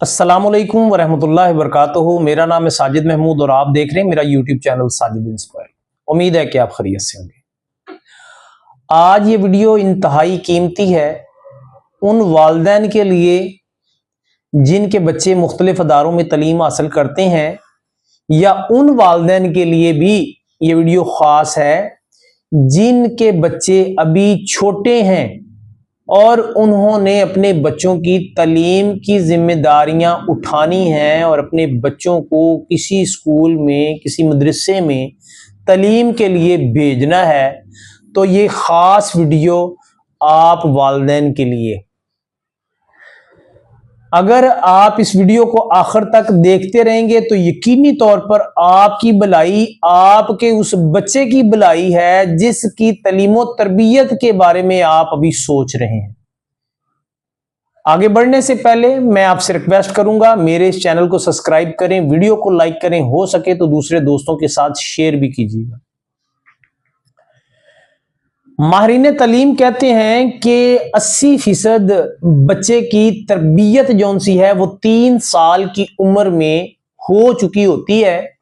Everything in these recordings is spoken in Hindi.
अस्सलामुअलैकुम वरहमतुल्लाहि वबरकातुहू। मेरा नाम है साजिद महमूद और आप देख रहे हैं मेरा यूट्यूब चैनल साजिद इंस्पायर। उम्मीद है कि आप खैरियत से होंगे। आज ये वीडियो इंतहाई कीमती है उन वालिदैन के लिए जिनके बच्चे मुख्तलिफ अदारों में तलीम हासिल करते हैं, या उन वालिदैन के लिए भी ये वीडियो ख़ास है जिनके बच्चे अभी छोटे हैं और उन्होंने अपने बच्चों की तालीम की जिम्मेदारियां उठानी हैं और अपने बच्चों को किसी स्कूल में, किसी मदरसे में तालीम के लिए भेजना है। तो ये ख़ास वीडियो आप वालिदैन के लिए। अगर आप इस वीडियो को आखिर तक देखते रहेंगे तो यकीनी तौर पर आपकी भलाई, आपके उस बच्चे की भलाई है जिसकी तालीम और तरबियत के बारे में आप अभी सोच रहे हैं। आगे बढ़ने से पहले मैं आपसे रिक्वेस्ट करूंगा, मेरे इस चैनल को सब्सक्राइब करें, वीडियो को लाइक करें, हो सके तो दूसरे दोस्तों के साथ शेयर भी कीजिएगा। माहिरीन तालीम कहते हैं कि 80% बच्चे की तरबियत जौन सी है वो 3 साल की उम्र में हो चुकी होती है।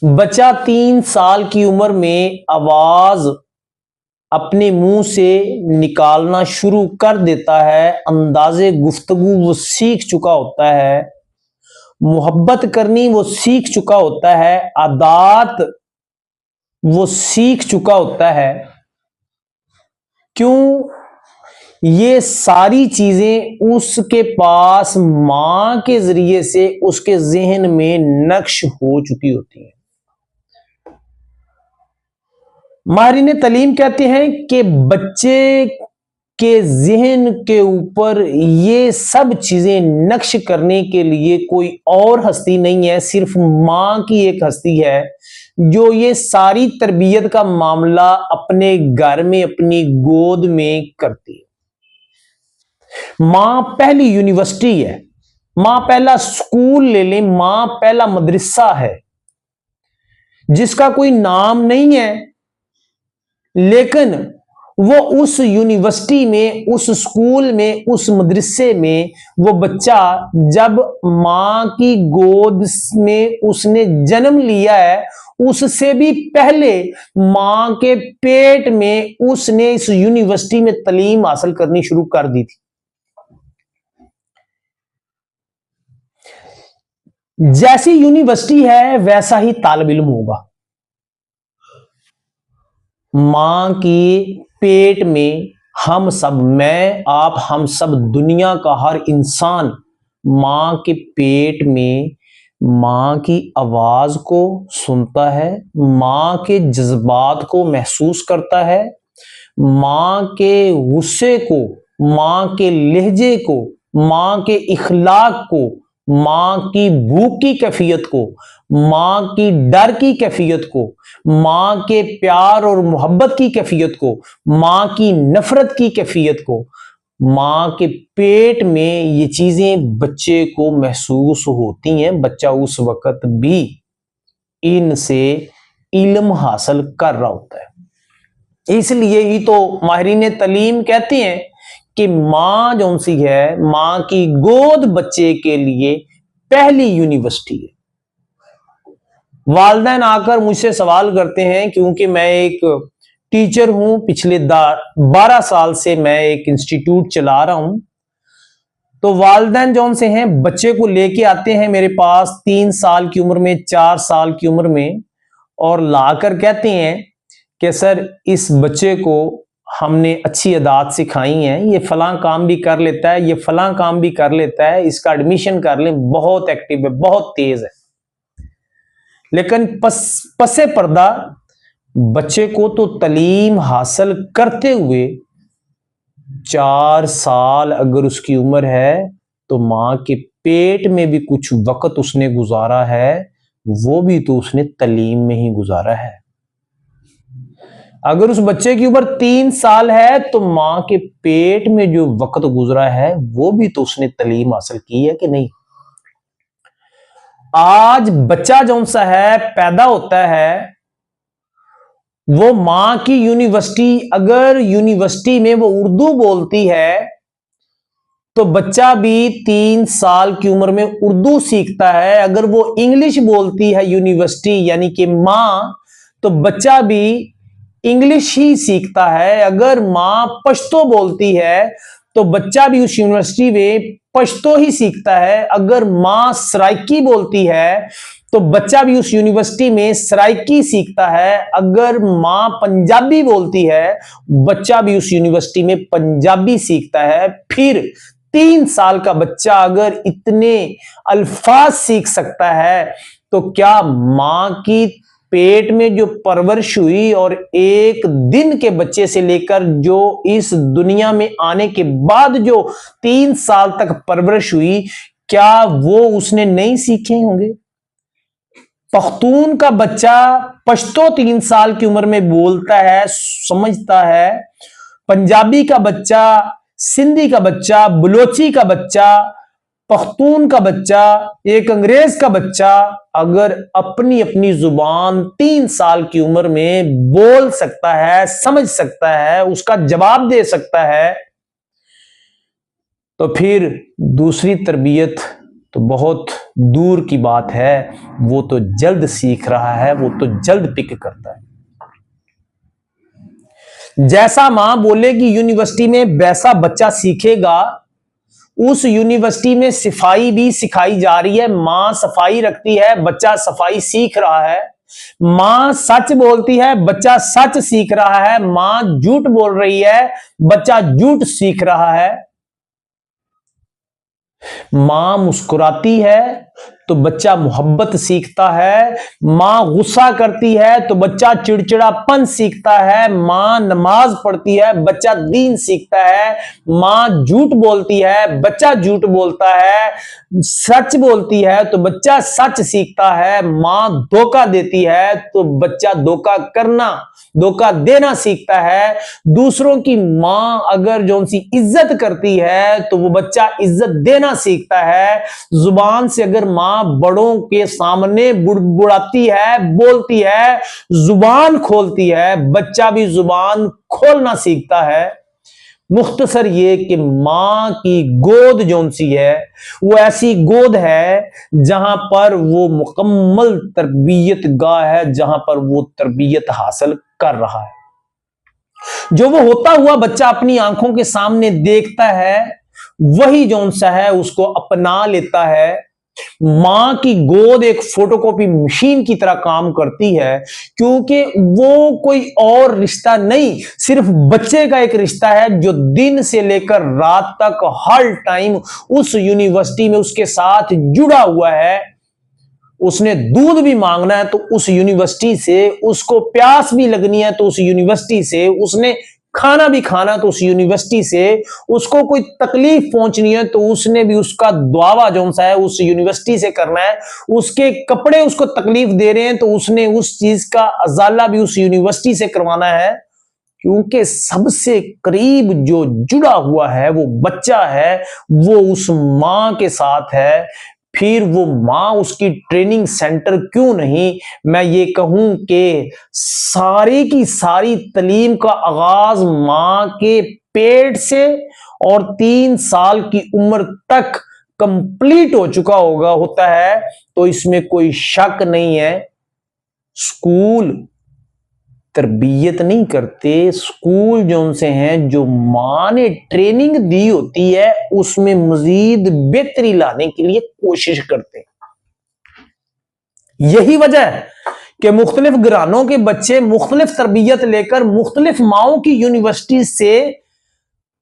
बच्चा 3 साल की उम्र में आवाज अपने मुंह से निकालना शुरू कर देता है, अंदाजे गुफ्तगू वो सीख चुका होता है, मोहब्बत करनी वो सीख चुका होता है, आदात वो सीख चुका होता है। क्यों? ये सारी चीजें उसके पास मां के जरिए से उसके जहन में नक्श हो चुकी होती हैं। माहिरीन तालीम कहते हैं कि बच्चे के जहन के ऊपर ये सब चीजें नक्श करने के लिए कोई और हस्ती नहीं है, सिर्फ मां की एक हस्ती है जो ये सारी तरबियत का मामला अपने घर में, अपनी गोद में करती है। मां पहली यूनिवर्सिटी है, मां पहला स्कूल ले लें, मां पहला मदरसा है जिसका कोई नाम नहीं है, लेकिन वो उस यूनिवर्सिटी में, उस स्कूल में, उस मदरसे में वो बच्चा जब मां की गोद में उसने जन्म लिया है, उससे भी पहले मां के पेट में उसने इस यूनिवर्सिटी में तालीम हासिल करनी शुरू कर दी थी। जैसी यूनिवर्सिटी है वैसा ही तालिब इल्म होगा। मां के पेट में हम सब, मैं आप हम सब, दुनिया का हर इंसान मां के पेट में मां की आवाज को सुनता है, मां के जज्बात को महसूस करता है, मां के गुस्से को, मां के लहजे को, मां के इखलाक को, मां की भूख की कैफियत को, मां की डर की कैफियत को, मां के प्यार और मोहब्बत की कैफियत को, मां की नफरत की कैफियत को, मां के पेट में ये चीजें बच्चे को महसूस होती हैं। बच्चा उस वक्त भी इनसे इल्म हासिल कर रहा होता है। इसलिए ही तो माहिरीन तालीम कहते हैं कि मां जौन सी है, मां की गोद बच्चे के लिए पहली यूनिवर्सिटी है। वालिदैन आकर मुझसे सवाल करते हैं, क्योंकि मैं एक टीचर हूं, पिछले 12 साल से मैं एक इंस्टीट्यूट चला रहा हूं। तो वालिदैन जौन से हैं बच्चे को लेके आते हैं मेरे पास 3 साल की उम्र में, 4 साल की उम्र में, और लाकर कहते हैं कि सर इस बच्चे को हमने अच्छी आदत सिखाई हैं, ये फलां काम भी कर लेता है, ये फलां काम भी कर लेता है, इसका एडमिशन कर लें, बहुत एक्टिव है, बहुत तेज है। लेकिन पसे पर्दा बच्चे को तो तालीम हासिल करते हुए 4 साल अगर उसकी उम्र है तो मां के पेट में भी कुछ वक्त उसने गुजारा है, वो भी तो उसने तालीम में ही गुजारा है। अगर उस बच्चे की उम्र 3 साल है तो मां के पेट में जो वक्त गुजरा है वो भी तो उसने तालीम हासिल की है कि नहीं। आज बच्चा जौन सा है पैदा होता है, वो मां की यूनिवर्सिटी, अगर यूनिवर्सिटी में वो उर्दू बोलती है तो बच्चा भी 3 साल की उम्र में उर्दू सीखता है। अगर वो इंग्लिश बोलती है यूनिवर्सिटी यानी कि माँ, तो बच्चा भी इंग्लिश ही सीखता है। अगर माँ पश्तो बोलती है तो बच्चा भी उस यूनिवर्सिटी में पश्तो ही सीखता है। अगर माँ सराइकी बोलती है तो बच्चा भी उस यूनिवर्सिटी में सराइकी सीखता है। अगर माँ पंजाबी बोलती है, बच्चा भी उस यूनिवर्सिटी में पंजाबी सीखता है। फिर 3 साल का बच्चा अगर इतने अल्फाज सीख सकता है, तो क्या माँ की पेट में जो परवरिश हुई और एक दिन के बच्चे से लेकर जो इस दुनिया में आने के बाद जो 3 साल तक परवरिश हुई, क्या वो उसने नहीं सीखे होंगे? पख्तून का बच्चा पश्तो 3 साल की उम्र में बोलता है, समझता है। पंजाबी का बच्चा, सिंधी का बच्चा, बलोची का बच्चा, पख्तून का बच्चा, एक अंग्रेज का बच्चा अगर अपनी अपनी जुबान 3 साल की उम्र में बोल सकता है, समझ सकता है, उसका जवाब दे सकता है, तो फिर दूसरी तरबियत तो बहुत दूर की बात है। वो तो जल्द सीख रहा है, वो तो जल्द पिक करता है। जैसा मां बोलेगी यूनिवर्सिटी में, वैसा बच्चा सीखेगा। उस यूनिवर्सिटी में सफाई भी सिखाई जा रही है। मां सफाई रखती है, बच्चा सफाई सीख रहा है। मां सच बोलती है, बच्चा सच सीख रहा है। मां झूठ बोल रही है, बच्चा झूठ सीख रहा है। मां मुस्कुराती है तो बच्चा मोहब्बत सीखता है। मां गुस्सा करती है तो बच्चा चिड़चिड़ापन सीखता है। मां नमाज पढ़ती है, बच्चा दीन सीखता है। मां झूठ बोलती है, बच्चा झूठ बोलता है। सच बोलती है तो बच्चा सच सीखता है। मां धोखा देती है तो बच्चा धोखा देना सीखता है। दूसरों की मां अगर जो उनकी इज्जत करती है तो वो बच्चा इज्जत देना सीखता है। जुबान से अगर मां बड़ों के सामने बुड़बुड़ाती है, बोलती है, जुबान खोलती है, बच्चा भी जुबान खोलना सीखता है। मुख्तसर ये कि मां की गोद जोन सी है, वो ऐसी गोद है जहां पर वो मुकम्मल तरबियत गाह है, जहां पर वो तरबियत हासिल कर रहा है। जो वो होता हुआ बच्चा अपनी आंखों के सामने देखता है, वही जोन सा है उसको अपना लेता है। मां की गोद एक फोटोकॉपी मशीन की तरह काम करती है, क्योंकि वो कोई और रिश्ता नहीं, सिर्फ बच्चे का एक रिश्ता है जो दिन से लेकर रात तक हर टाइम उस यूनिवर्सिटी में उसके साथ जुड़ा हुआ है। उसने दूध भी मांगना है तो उस यूनिवर्सिटी से, उसको प्यास भी लगनी है तो उस यूनिवर्सिटी से, उसने खाना भी खाना तो उस यूनिवर्सिटी से, उसको कोई तकलीफ पहुंचनी है तो उसने भी उसका दुआवा जो सा है उस यूनिवर्सिटी से करना है। उसके कपड़े उसको तकलीफ दे रहे हैं तो उसने उस चीज का अजाला भी उस यूनिवर्सिटी से करवाना है, क्योंकि सबसे करीब जो जुड़ा हुआ है वो बच्चा है, वो उस मां के साथ है। फिर वो मां उसकी ट्रेनिंग सेंटर क्यों नहीं, मैं ये कहूं कि सारी की सारी तालीम का आगाज मां के पेट से और 3 साल की उम्र तक कंप्लीट हो चुका होता है। तो इसमें कोई शक नहीं है, स्कूल तरबियत नहीं करते, स्कूल जो उनसे हैं, जो मां ने ट्रेनिंग दी होती है उसमें मजीद बेहतरी लाने के लिए कोशिश करते हैं। यही वजह है कि मुख्तलिफ घरानों के बच्चे मुख्तलिफ तरबियत लेकर मुख्तलिफ माओं की यूनिवर्सिटी से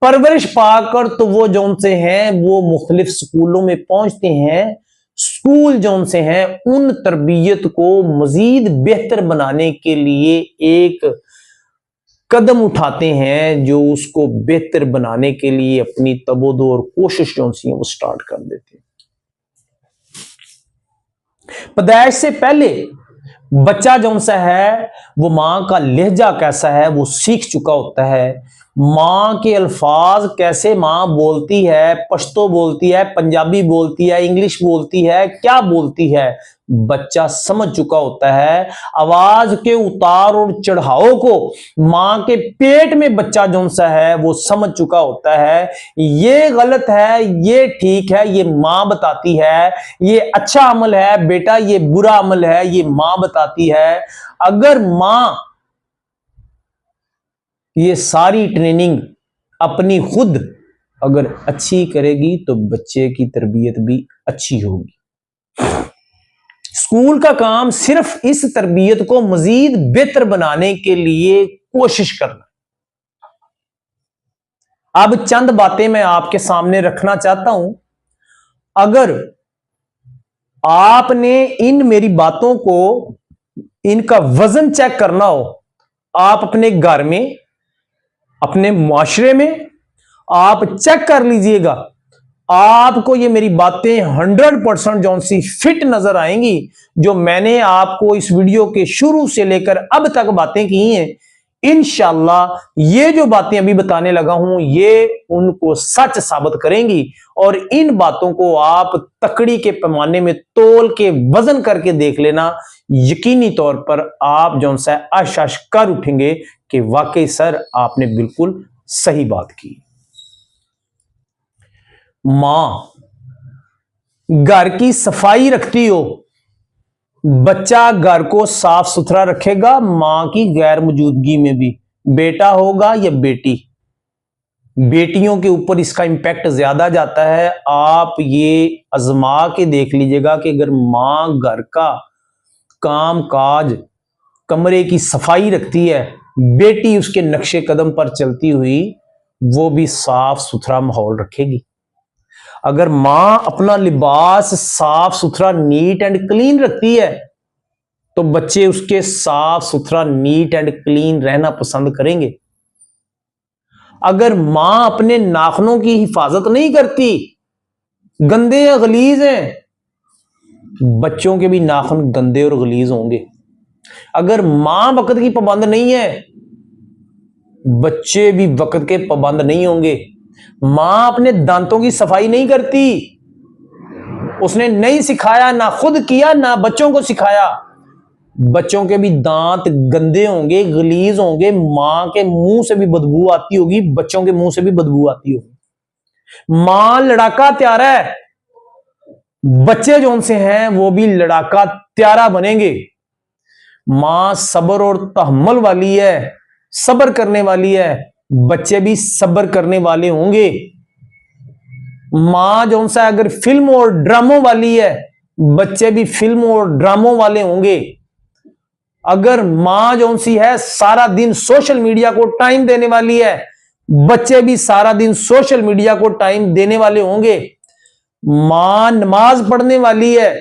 परवरिश पाकर तो वो जो उनसे हैं वो मुख्तलिफ स्कूलों में पहुंचते हैं। स्कूल जो उनसे हैं उन तरबियत को मजीद बेहतर बनाने के लिए एक कदम उठाते हैं, जो उसको बेहतर बनाने के लिए अपनी तबोदो और कोशिश जो सी है वो स्टार्ट कर देते हैं। पैदाइश से पहले बच्चा जो सा है वो मां का लहजा कैसा है वो सीख चुका होता है। माँ के अल्फाज कैसे माँ बोलती है, पश्तो बोलती है, पंजाबी बोलती है, इंग्लिश बोलती है, क्या बोलती है, बच्चा समझ चुका होता है। आवाज के उतार और चढ़ाव को माँ के पेट में बच्चा जो सा है वो समझ चुका होता है। ये गलत है, ये ठीक है, ये माँ बताती है। ये अच्छा अमल है बेटा, ये बुरा अमल है, ये माँ बताती है। अगर माँ ये सारी ट्रेनिंग अपनी खुद अगर अच्छी करेगी तो बच्चे की तरबियत भी अच्छी होगी। स्कूल का काम सिर्फ इस तरबियत को मजीद बेहतर बनाने के लिए कोशिश करना। अब चंद बातें मैं आपके सामने रखना चाहता हूं। अगर आपने इन मेरी बातों को, इनका वजन चेक करना हो, आप अपने घर में, अपने मुआशरे में आप चेक कर लीजिएगा। आपको ये मेरी बातें 100% जौन सी फिट नजर आएंगी। जो मैंने आपको इस वीडियो के शुरू से लेकर अब तक बातें की हैं, इंशाल्लाह ये जो बातें अभी बताने लगा हूं ये उनको सच साबित करेंगी। और इन बातों को आप तकड़ी के पैमाने में तोल के वजन करके देख लेना। यकीनी तौर पर आप जौन सा आश्वास कर उठेंगे कि वाकई सर आपने बिल्कुल सही बात की। मां घर की सफाई रखती हो, बच्चा घर को साफ सुथरा रखेगा मां की गैर मौजूदगी में भी। बेटा होगा या बेटी, बेटियों के ऊपर इसका इंपैक्ट ज्यादा जाता है। आप ये आजमा के देख लीजिएगा कि अगर मां घर का काम काज, कमरे की सफाई रखती है, बेटी उसके नक्शे कदम पर चलती हुई वो भी साफ सुथरा माहौल रखेगी। अगर मां अपना लिबास साफ सुथरा नीट एंड क्लीन रखती है तो बच्चे उसके साफ सुथरा नीट एंड क्लीन रहना पसंद करेंगे। अगर मां अपने नाखूनों की हिफाजत नहीं करती, गंदे या गलीज हैं, बच्चों के भी नाखून गंदे और गलीज होंगे। अगर मां वक्त की पाबंद नहीं है, बच्चे भी वक्त के पाबंद नहीं होंगे। मां अपने दांतों की सफाई नहीं करती, उसने नहीं सिखाया, ना खुद किया ना बच्चों को सिखाया, बच्चों के भी दांत गंदे होंगे, गलीज होंगे। मां के मुंह से भी बदबू आती होगी, बच्चों के मुंह से भी बदबू आती होगी। मां लड़ाका त्यारा है, बच्चे जो उनसे हैं वो भी लड़ाका त्यारा बनेंगे। मां सब्र और तहम्मुल वाली है, सब्र करने वाली है, बच्चे भी सब्र करने वाले होंगे। मां जो सा अगर फिल्म और ड्रामों वाली है, बच्चे भी फिल्म और ड्रामों वाले होंगे। अगर मां जो सी है सारा दिन सोशल मीडिया को टाइम देने वाली है, बच्चे भी सारा दिन सोशल मीडिया को टाइम देने वाले होंगे। मां नमाज पढ़ने वाली है,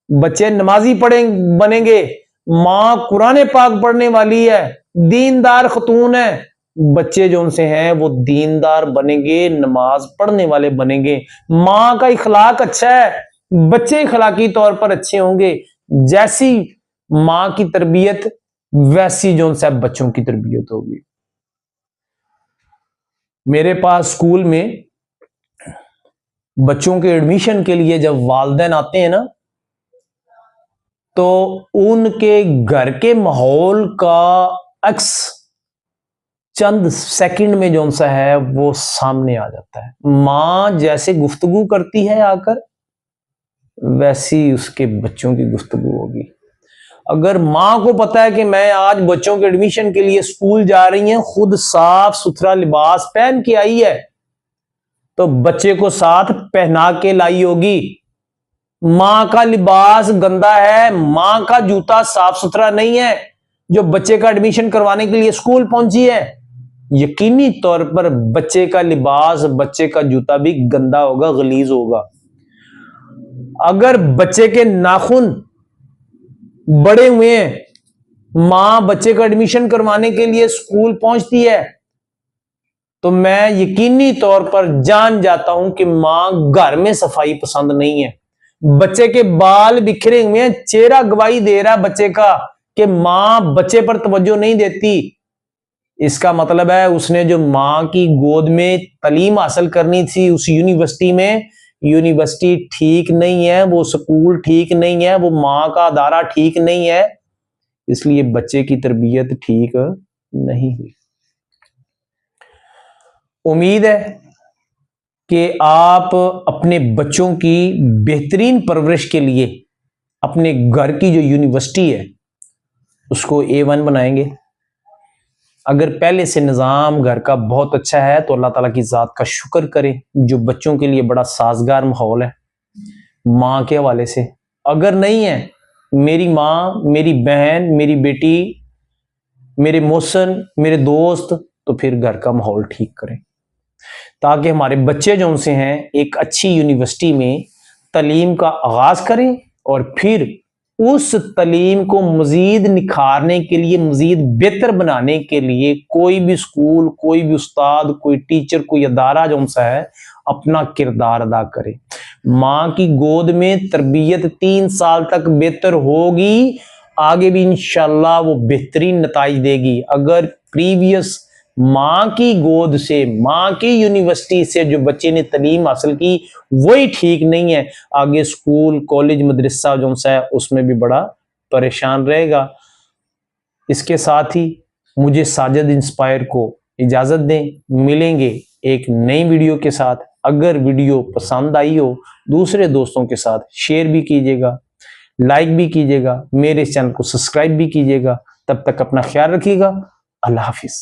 बच्चे नमाजी बनेंगे। मां कुरान पाक पढ़ने वाली है, दीनदार खतून है, बच्चे जो उनसे हैं वो दीनदार बनेंगे, नमाज पढ़ने वाले बनेंगे। मां का इखलाक अच्छा है, बच्चे इखलाकी तौर पर अच्छे होंगे। जैसी मां की तरबियत वैसी जो उनसे बच्चों की तरबियत होगी। मेरे पास स्कूल में बच्चों के एडमिशन के लिए जब वालिदैन आते हैं ना, तो उनके घर के माहौल का अक्स चंद सेकंड में जो सा है वो सामने आ जाता है। मां जैसे गुफ्तगू करती है आकर, वैसी उसके बच्चों की गुफ्तगू होगी। अगर मां को पता है कि मैं आज बच्चों के एडमिशन के लिए स्कूल जा रही हैं, खुद साफ सुथरा लिबास पहन के आई है, तो बच्चे को साथ पहना के लाई होगी। मां का लिबास गंदा है, मां का जूता साफ सुथरा नहीं है, जो बच्चे का एडमिशन करवाने के लिए स्कूल पहुंची है, यकीनी तौर पर बच्चे का लिबास, बच्चे का जूता भी गंदा होगा, गलीज होगा। अगर बच्चे के नाखून बड़े हुए हैं, मां बच्चे का एडमिशन करवाने के लिए स्कूल पहुंचती है, तो मैं यकीनी तौर पर जान जाता हूं कि मां घर में सफाई पसंद नहीं है। बच्चे के बाल बिखरे हुए हैं, चेहरा गवाही दे रहा है बच्चे का कि मां बच्चे पर तवज्जो नहीं देती। इसका मतलब है उसने जो माँ की गोद में तालीम हासिल करनी थी उस यूनिवर्सिटी में, यूनिवर्सिटी ठीक नहीं है, वो स्कूल ठीक नहीं है, वो माँ का अदारा ठीक नहीं है, इसलिए बच्चे की तरबियत ठीक नहीं हुई। उम्मीद है कि आप अपने बच्चों की बेहतरीन परवरिश के लिए अपने घर की जो यूनिवर्सिटी है उसको A1 बनाएंगे। अगर पहले से निज़ाम घर का बहुत अच्छा है तो अल्लाह ताला की ज़ात का शुक्र करें जो बच्चों के लिए बड़ा साजगार माहौल है माँ के हवाले से। अगर नहीं है, मेरी माँ, मेरी बहन, मेरी बेटी, मेरे मोहसन, मेरे दोस्त, तो फिर घर का माहौल ठीक करें ताकि हमारे बच्चे जो उनसे हैं एक अच्छी यूनिवर्सिटी में तालीम का आगाज करें और फिर उस तालीम को मजीद निखारने के लिए, मजीद बेहतर बनाने के लिए कोई भी स्कूल, कोई भी उस्ताद, कोई टीचर, कोई अदारा जो उनसा है अपना किरदार अदा करे। माँ की गोद में तरबियत 3 साल तक बेहतर होगी, आगे भी इंशाल्लाह वो बेहतरीन नताइज देगी। अगर प्रीवियस माँ की गोद से, माँ की यूनिवर्सिटी से जो बच्चे ने तालीम हासिल की वही ठीक नहीं है, आगे स्कूल, कॉलेज, मदरसा जो है उसमें भी बड़ा परेशान रहेगा। इसके साथ ही मुझे साजिद इंस्पायर को इजाजत दें, मिलेंगे एक नई वीडियो के साथ। अगर वीडियो पसंद आई हो दूसरे दोस्तों के साथ शेयर भी कीजिएगा, लाइक भी कीजिएगा, मेरे चैनल को सब्सक्राइब भी कीजिएगा। तब तक अपना ख्याल रखिएगा। अल्लाह हाफिज।